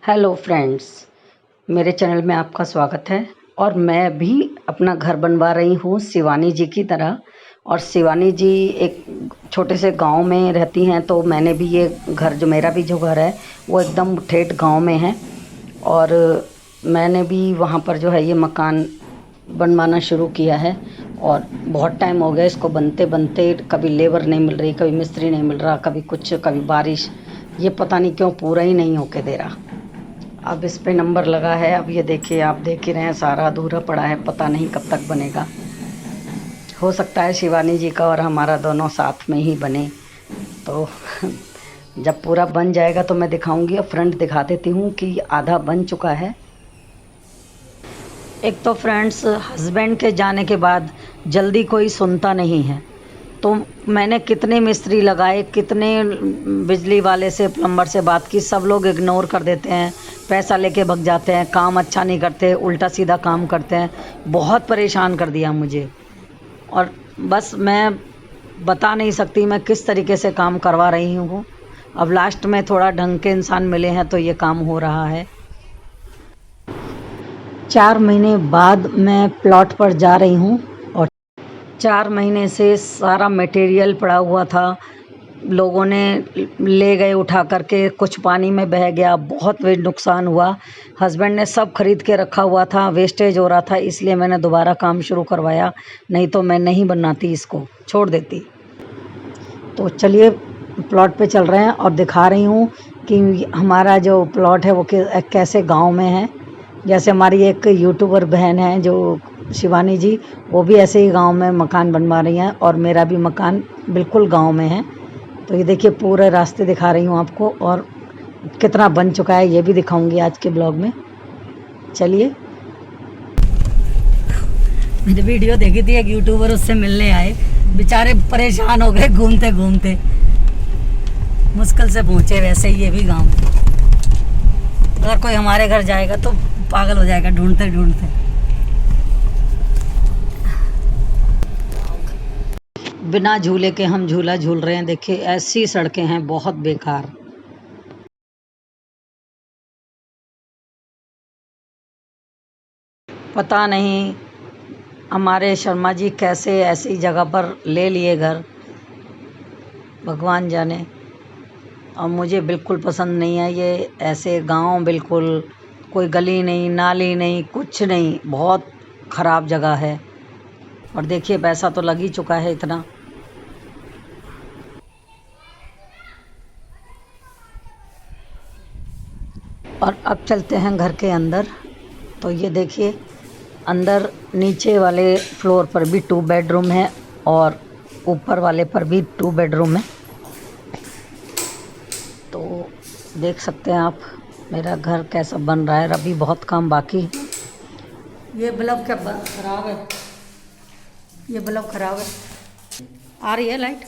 Hello friends, मेरे channel में आपका स्वागत है। और मैं भी अपना घर बनवा रही हूँ शिवानी जी की तरह। और शिवानी जी एक छोटे से गांव में रहती हैं, तो मैंने भी ये घर, जो मेरा भी जो घर है वो एकदम ठेठ गांव में है। और मैंने भी वहाँ पर जो है ये मकान बनवाना शुरू किया है। और बहुत टाइम हो गया इसको बनते बनते, कभी लेबर नहीं मिल रही, कभी मिस्त्री नहीं मिल रहा, कभी कुछ, कभी बारिश। ये पता नहीं क्यों पूरा ही नहीं होके दे रहा। अब इस पे नंबर लगा है। अब ये देखिए, आप देख ही रहे हैं, सारा अधूरा पड़ा है, पता नहीं कब तक बनेगा। हो सकता है शिवानी जी का और हमारा दोनों साथ में ही बने। तो जब पूरा बन जाएगा तो मैं दिखाऊंगी। अब फ्रंट दिखा देती हूँ कि आधा बन चुका है। एक तो फ्रेंड्स, हस्बैंड के जाने के बाद जल्दी कोई सुनता नहीं है। तो मैंने कितने मिस्त्री लगाए, कितने बिजली वाले से, प्लम्बर से बात की, सब लोग इग्नोर कर देते हैं, पैसा लेके भग जाते हैं, काम अच्छा नहीं करते, उल्टा सीधा काम करते हैं। बहुत परेशान कर दिया मुझे। और बस मैं बता नहीं सकती मैं किस तरीके से काम करवा रही हूँ। अब लास्ट में थोड़ा ढंग के इंसान मिले हैं तो ये काम हो रहा है। 4 महीने बाद मैं प्लॉट पर जा रही हूँ। और 4 महीने से सारा मटेरियल पड़ा हुआ था, लोगों ने ले गए उठा करके, कुछ पानी में बह गया, बहुत नुकसान हुआ। हस्बैंड ने सब खरीद के रखा हुआ था, वेस्टेज हो रहा था, इसलिए मैंने दोबारा काम शुरू करवाया। नहीं तो मैं नहीं बनाती, इसको छोड़ देती। तो चलिए प्लॉट पे चल रहे हैं और दिखा रही हूँ कि हमारा जो प्लॉट है वो कैसे गांव में है। जैसे हमारी एक यूट्यूबर बहन है जो शिवानी जी, वो भी ऐसे ही गांव में मकान बनवा रही हैं, और मेरा भी मकान बिल्कुल गांव में है। तो ये देखिए, पूरे रास्ते दिखा रही हूँ आपको, और कितना बन चुका है ये भी दिखाऊंगी आज के ब्लॉग में। चलिए। मैंने वीडियो देखी थी, एक यूट्यूबर उससे मिलने आए, बेचारे परेशान हो गए घूमते घूमते, मुश्किल से पहुंचे। वैसे ही ये भी गांव, अगर कोई हमारे घर जाएगा तो पागल हो जाएगा ढूंढते ढूंढते। बिना झूले के हम झूला झूल रहे हैं। देखिए ऐसी सड़कें हैं, बहुत बेकार। पता नहीं हमारे शर्मा जी कैसे ऐसी जगह पर ले लिए घर, भगवान जाने। और मुझे बिल्कुल पसंद नहीं है ये ऐसे गांव, बिल्कुल कोई गली नहीं, नाली नहीं, कुछ नहीं, बहुत ख़राब जगह है। और देखिए पैसा तो लग ही चुका है इतना। और अब चलते हैं घर के अंदर। तो ये देखिए, अंदर नीचे वाले फ्लोर पर भी 2 बेडरूम है, और ऊपर वाले पर भी 2 बेडरूम है। तो देख सकते हैं आप मेरा घर कैसा बन रहा है। अभी बहुत काम बाकी है। ये बल्ब क्या खराब है, ये बल्ब खराब है। आ रही है लाइट?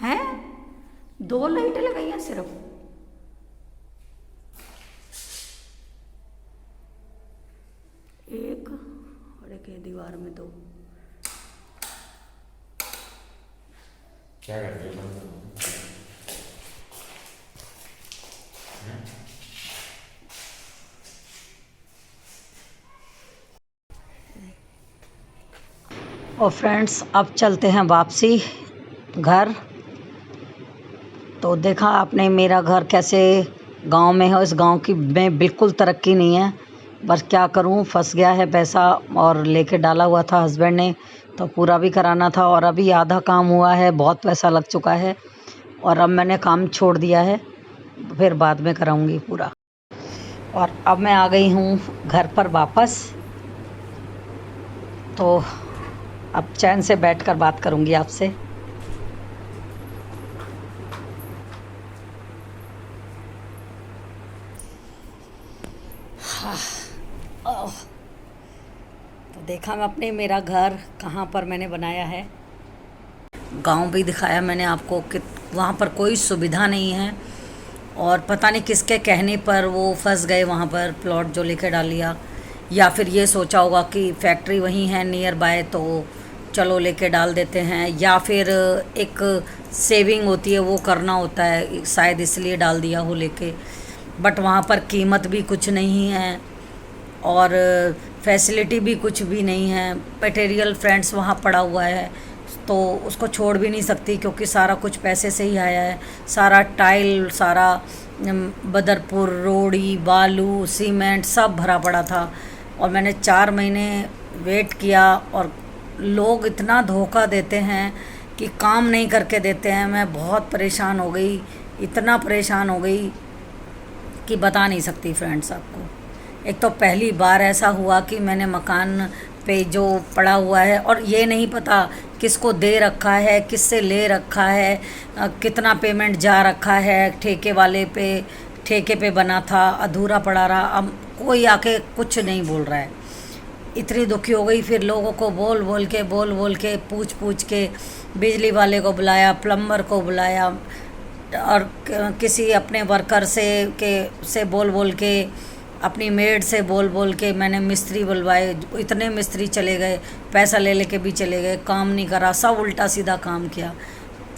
हैं? 2 लाइटें लगाई हैं सिर्फ। एक और एक दीवार में 2। क्या कर रहे हो? और फ्रेंड्स, अब चलते हैं वापसी घर। तो देखा आपने मेरा घर कैसे गांव में है। इस गांव की में बिल्कुल तरक्की नहीं है, बस क्या करूं, फंस गया है पैसा, और लेके डाला हुआ था हस्बैंड ने, तो पूरा भी कराना था। और अभी आधा काम हुआ है, बहुत पैसा लग चुका है, और अब मैंने काम छोड़ दिया है, फिर बाद में कराऊंगी पूरा। और अब मैं आ गई हूँ घर पर वापस। तो अब चैन से बैठकर बात करूंगी आपसे। तो देखा मैं अपने, मेरा घर कहाँ पर मैंने बनाया है। गांव भी दिखाया मैंने आपको कि वहाँ पर कोई सुविधा नहीं है, और पता नहीं किसके कहने पर वो फंस गए वहाँ पर प्लॉट जो लेके डाल लिया, या फिर ये सोचा होगा कि फैक्ट्री वहीं है नियर बाय तो चलो लेके डाल देते हैं, या फिर एक सेविंग होती है वो करना होता है, शायद इसलिए डाल दिया हो लेके। बट वहाँ पर कीमत भी कुछ नहीं है और फैसिलिटी भी कुछ भी नहीं है। मटेरियल फ्रेंड्स वहाँ पड़ा हुआ है तो उसको छोड़ भी नहीं सकती क्योंकि सारा कुछ पैसे से ही आया है। सारा टाइल, सारा बदरपुर, रोड़ी, बालू, सीमेंट सब भरा पड़ा था और मैंने 4 महीने वेट किया। और लोग इतना धोखा देते हैं कि काम नहीं करके देते हैं। मैं बहुत परेशान हो गई, इतना परेशान हो गई कि बता नहीं सकती फ्रेंड्स आपको। एक तो पहली बार ऐसा हुआ कि मैंने मकान पे जो पड़ा हुआ है और ये नहीं पता किसको दे रखा है, किससे ले रखा है, कितना पेमेंट जा रखा है, ठेके वाले पे, ठेके पे बना था, अधूरा पड़ा रहा। अब कोई आके कुछ नहीं बोल रहा है। इतनी दुखी हो गई, फिर लोगों को बोल बोल के पूछ के बिजली वाले को बुलाया, प्लम्बर को बुलाया और किसी अपने वर्कर से बोल के, अपनी मेड से बोल के मैंने मिस्त्री बुलवाए। इतने मिस्त्री चले गए, पैसा ले लेके भी चले गए, काम नहीं करा, सब उल्टा सीधा काम किया।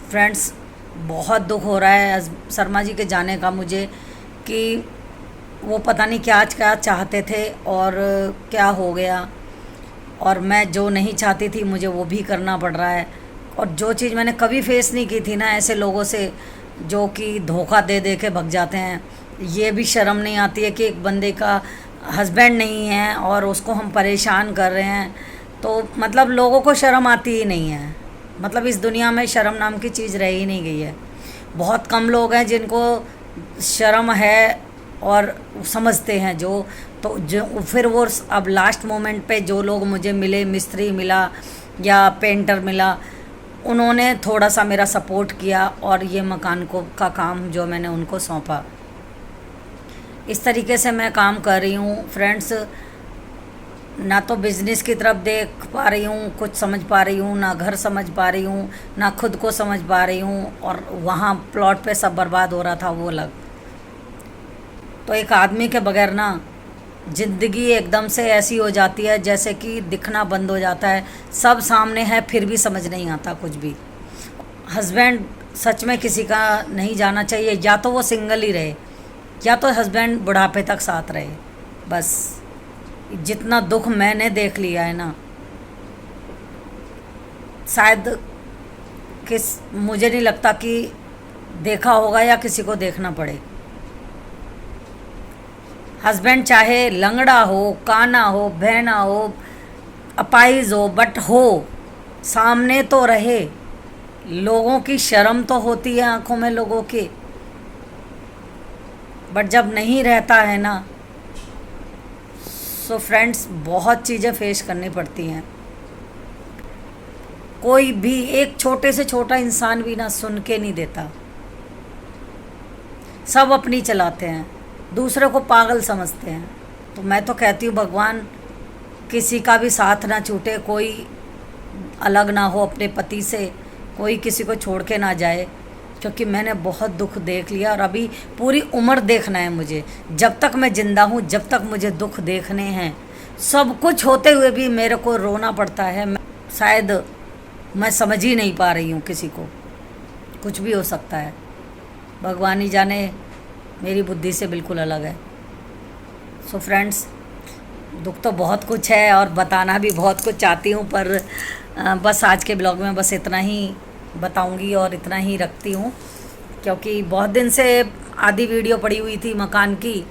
फ्रेंड्स बहुत दुख हो रहा है शर्मा जी के जाने का मुझे, कि वो पता नहीं क्या चाहते थे और क्या हो गया। और मैं जो नहीं चाहती थी मुझे वो भी करना पड़ रहा है। और जो चीज़ मैंने कभी फेस नहीं की थी ना, ऐसे लोगों से जो कि धोखा दे के भग जाते हैं, ये भी शर्म नहीं आती है कि एक बंदे का हस्बैंड नहीं है और उसको हम परेशान कर रहे हैं। तो मतलब लोगों को शर्म आती ही नहीं है। मतलब इस दुनिया में शर्म नाम की चीज़ रह ही नहीं गई है। बहुत कम लोग हैं जिनको शर्म है और समझते हैं जो फिर वो अब लास्ट मोमेंट पे जो लोग मुझे मिले, मिस्त्री मिला या पेंटर मिला, उन्होंने थोड़ा सा मेरा सपोर्ट किया और ये मकान का काम जो मैंने उनको सौंपा। इस तरीके से मैं काम कर रही हूँ फ्रेंड्स। ना तो बिज़नेस की तरफ देख पा रही हूँ, कुछ समझ पा रही हूँ, ना घर समझ पा रही हूँ, ना खुद को समझ पा रही हूँ। और वहाँ प्लॉट पे सब बर्बाद हो रहा था वो अलग। तो एक आदमी के बगैर ना ज़िंदगी एकदम से ऐसी हो जाती है जैसे कि दिखना बंद हो जाता है। सब सामने है फिर भी समझ नहीं आता कुछ भी। हस्बैंड सच में किसी का नहीं जाना चाहिए, या तो वो सिंगल ही रहे या तो हस्बैंड बुढ़ापे तक साथ रहे। बस जितना दुख मैंने देख लिया है ना, शायद मुझे नहीं लगता कि देखा होगा या किसी को देखना पड़े। हस्बैंड चाहे लंगड़ा हो, काना हो, बहना हो, अपाहिज हो, बट हो, सामने तो रहे। लोगों की शर्म तो होती है आंखों में लोगों के, बट जब नहीं रहता है ना, सो फ्रेंड्स बहुत चीज़ें फेस करनी पड़ती हैं। कोई भी एक छोटे से छोटा इंसान भी ना सुन के नहीं देता। सब अपनी चलाते हैं, दूसरे को पागल समझते हैं। तो मैं तो कहती हूँ भगवान किसी का भी साथ ना छूटे, कोई अलग ना हो अपने पति से, कोई किसी को छोड़ के ना जाए। क्योंकि मैंने बहुत दुख देख लिया और अभी पूरी उम्र देखना है मुझे। जब तक मैं ज़िंदा हूँ, जब तक मुझे दुख देखने हैं। सब कुछ होते हुए भी मेरे को रोना पड़ता है। शायद मैं समझ ही नहीं पा रही हूँ किसी को। कुछ भी हो सकता है, भगवान ही जाने, मेरी बुद्धि से बिल्कुल अलग है। सो फ्रेंड्स दुख तो बहुत कुछ है और बताना भी बहुत कुछ चाहती हूँ, पर बस आज के ब्लॉग में बस इतना ही बताऊंगी और इतना ही रखती हूँ। क्योंकि बहुत दिन से आधी वीडियो पड़ी हुई थी मकान की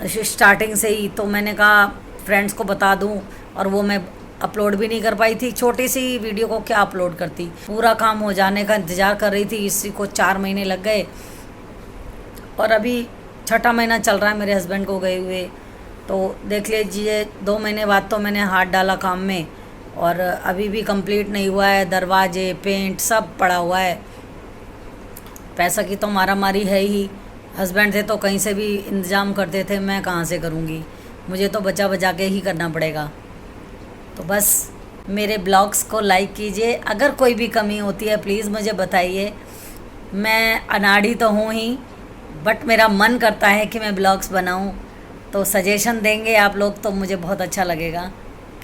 स्टार्टिंग से ही, तो मैंने कहा फ्रेंड्स को बता दूँ, और वो मैं अपलोड भी नहीं कर पाई थी। छोटी सी वीडियो को क्या अपलोड करती, पूरा काम हो जाने का इंतज़ार कर रही थी। इसी को 4 महीने लग गए और अभी 6ठा महीना चल रहा है मेरे हस्बैंड को गए हुए। तो देख लीजिए 2 महीने बाद तो मैंने हाथ डाला काम में और अभी भी कंप्लीट नहीं हुआ है। दरवाजे, पेंट सब पड़ा हुआ है। पैसा की तो मारा मारी है ही। हस्बैंड थे तो कहीं से भी इंतज़ाम करते थे, मैं कहाँ से करूँगी, मुझे तो बचा के ही करना पड़ेगा। तो बस मेरे ब्लॉग्स को लाइक कीजिए। अगर कोई भी कमी होती है प्लीज़ मुझे बताइए। मैं अनाड़ी तो हूँ ही, बट मेरा मन करता है कि मैं ब्लॉग्स बनाऊं, तो सजेशन देंगे आप लोग तो मुझे बहुत अच्छा लगेगा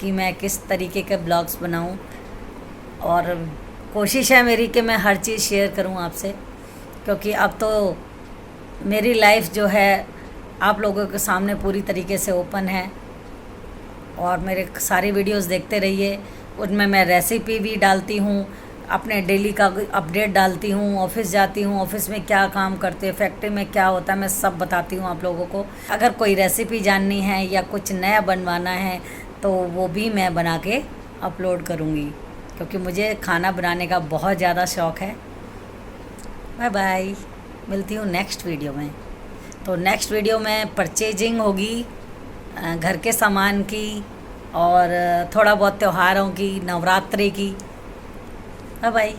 कि मैं किस तरीके के ब्लॉग्स बनाऊं। और कोशिश है मेरी कि मैं हर चीज़ शेयर करूं आपसे, क्योंकि अब तो मेरी लाइफ जो है आप लोगों के सामने पूरी तरीके से ओपन है। और मेरे सारी वीडियोस देखते रहिए, उनमें मैं रेसिपी भी डालती हूँ, अपने डेली का अपडेट डालती हूँ, ऑफिस जाती हूँ, ऑफिस में क्या काम करते हैं, फैक्ट्री में क्या होता है, मैं सब बताती हूँ आप लोगों को। अगर कोई रेसिपी जाननी है या कुछ नया बनवाना है तो वो भी मैं बना के अपलोड करूँगी, क्योंकि मुझे खाना बनाने का बहुत ज़्यादा शौक़ है। बाय बाय, मिलती हूँ नेक्स्ट वीडियो में। तो नेक्स्ट वीडियो में परचेजिंग होगी घर के सामान की, और थोड़ा बहुत त्योहारों की, नवरात्रि की। Bye bye.